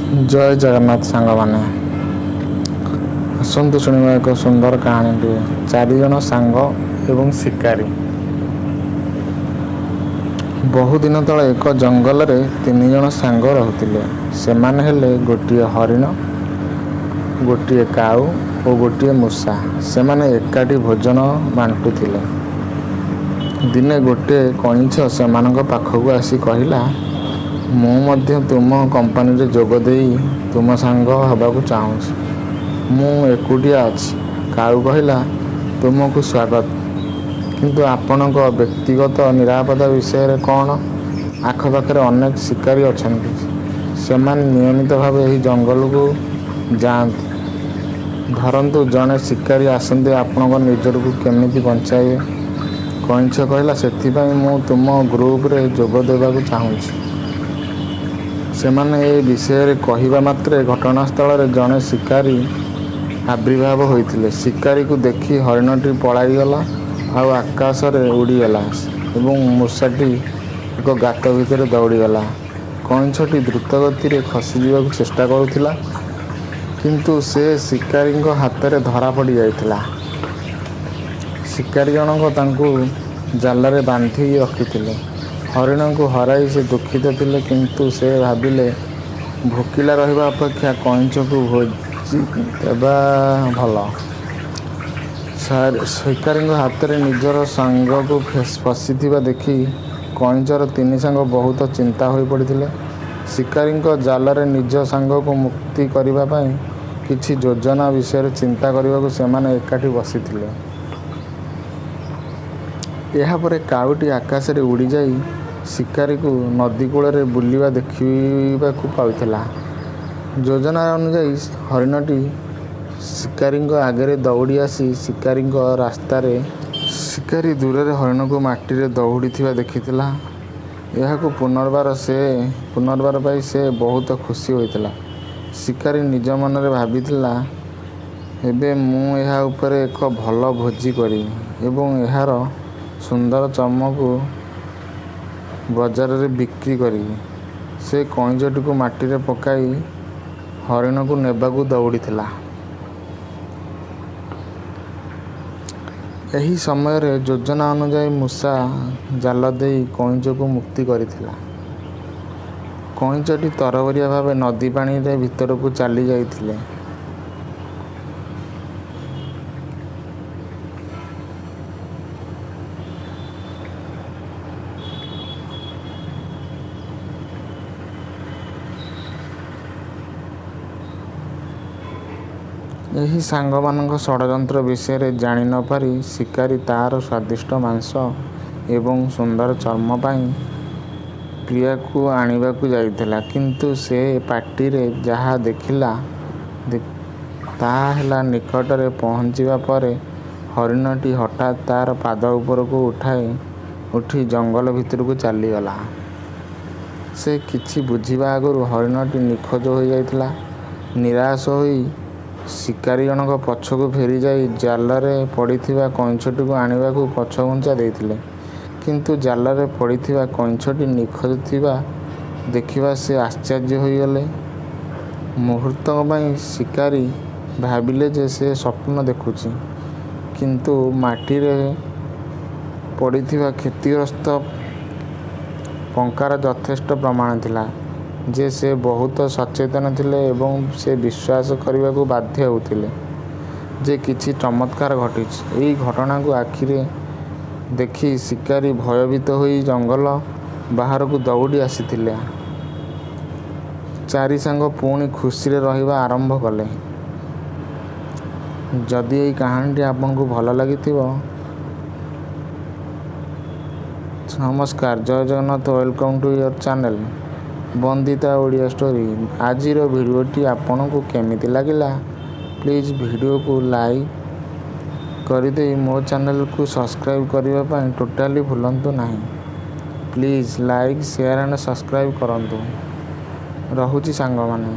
जय जगन्नाथ सांग माने आसतु शुणा एक सुंदर कहानी। चारि जन सांग एवं शिकारी। बहुदिन तले एक जंगल रे तीन जन सांग रहुतिले। सेमाने हेले गोटिए हरिण, गोटिए काऊ और गोटिए मूषा। सेमाने एकाठी भोजन बांटुथिले। दिने गोटे कइंछ सेमानक पाखकु आसी कहिला, मु मध्य तुम कंपानी रे जोग देई तुम सांग हबाकू चाहूँ। मु एकुटिया अछि। काऊ कहिला, तुमको स्वागत, किंतु आपणक व्यक्तिगत निरापत्ता विषय कौन? आखपाखे अनेक शिकारी अछंती, सेमाने नियमित भाव यही जंगल को जाती। धरंतु जड़े शिकारी आसते आपणक निजर को केमिति बंचाइबे? कइंछ कहिला, सेथिपाई मु तुम ग्रुप रे जोग देबाकू चाहूँ। सेमाने ए विषय कहिबा मात्रे घटनास्थल रे जड़े शिकारी आविर्भाव होइथिले। शिकारी को देखि हरिणटी पलाइगला आउ आकाश रे उड़ीगला एवं मूषाटी एक गात भितर दौड़ीगला। कइंछटी द्रुत गति रे खसी जीवाकू चेष्टा करुथिला, किंतु से शिकारी हाथ रे धरा पड़ी जाइथिला। शिकारी जनक तांकू जाल रे बांधी रखिथिले। हरिण को हराई से दुखित थिले, किंतु से भाबिले भोकिला रहिबा अपेक्षा कइंछ को भोजी देबा भल। शिकारी हाथ रे निजर सांग को फसिथिबा देखि कइंचर तीन सांग बहुत चिंता होई पड़िथिले। शिकारी जाल रे निज सांग को मुक्ति करिबा पई किछि योजना विषय चिंता करबाकू सेमाने एकाठी बसिथिले। एहा परे काउटी आकाश रे उड़ी जाई शिकारी को नदी कूल रे बुलिबा देखिबाकू पाउथिला। योजना अनुसार हरिणटी शिकारी आगे दौड़ी आसी शिकारी रास्ता रे शिकारी दूर रे हरिण को माटी रे दौड़ी थिबा देखिथिला। एहाकू पुनर्बार पाई से बहुत खुशी होइथिला। शिकारी निज मन रे भाबिथिला, एबे मु एहा उपरे एक भल भोजी करी एवं एहार सुंदर चमकू बाजार रे बिक्री करी। से कइंचटी को माटी रे पकाई हरिण को नेबाकू दौड़ीथिला। एही समय रे योजना अनुसार मूषा जाल देई कइंच को मुक्ति करिथिला। कइंचटी तरबरिया भावे नदी पानी रे भीतर को चली जाइथिले। एही सांग मानक षड्यंत्र विषय जानि न पारी शिकारी तार स्वादिष्ट मांस एवं सुंदर चर्म पाई प्रिया को आनिबाकू जाइथिला, किंतु से पाटी रे जहा देखिला ताहा हेला निकट रे पहुँचीबा परे हरिणटी हठात तार पाद ऊपर को उठी जंगल भितर को चली गला। से किछि बुझिबा आगुरु हरिणटी निखोज हो जाइथिला। निराश होई शिकारी जनक पछकू फेरी जाई जाल रे पड़िथिबा कइंछटी को आनिबाकू पछ घुंचा देइथिले, किंतु जाल रे पड़िथिबा कइंछटी निखोज थिबा देखिबा से आश्चर्य होई गले। मुहूर्तक पई शिकारी भाबिले जे से स्वप्न देखुची, किंतु माटी रे पड़िथिबा क्षतिग्रस्त पंकार यथेष्ट प्रमाण थिला जे से बहुत सचेतन थिले एवं से विश्वास करने को बाध्य होतिले जे किछि चमत्कार घटिछि। एही घटना को आखिरे देखि शिकारी भयभीत होई जंगल बाहर को दौड़ी आसीथिले। चारि सांग पुणी खुशी रे रहिबा आरंभ कले। जदि एही कहानी आपनको भल लागिथिबो, नमस्कार, जय Jagannath, welcome to your channel Bandita Odia story. आजिर भिडियोटी आपन को केमिति लागिला प्लीज वीडियो को लाइक करदे मो चैनल को सब्सक्राइब करने पर टोटाली भूलंतु नहीं। Please like share and subscribe करंतु। रहुची सांग माने।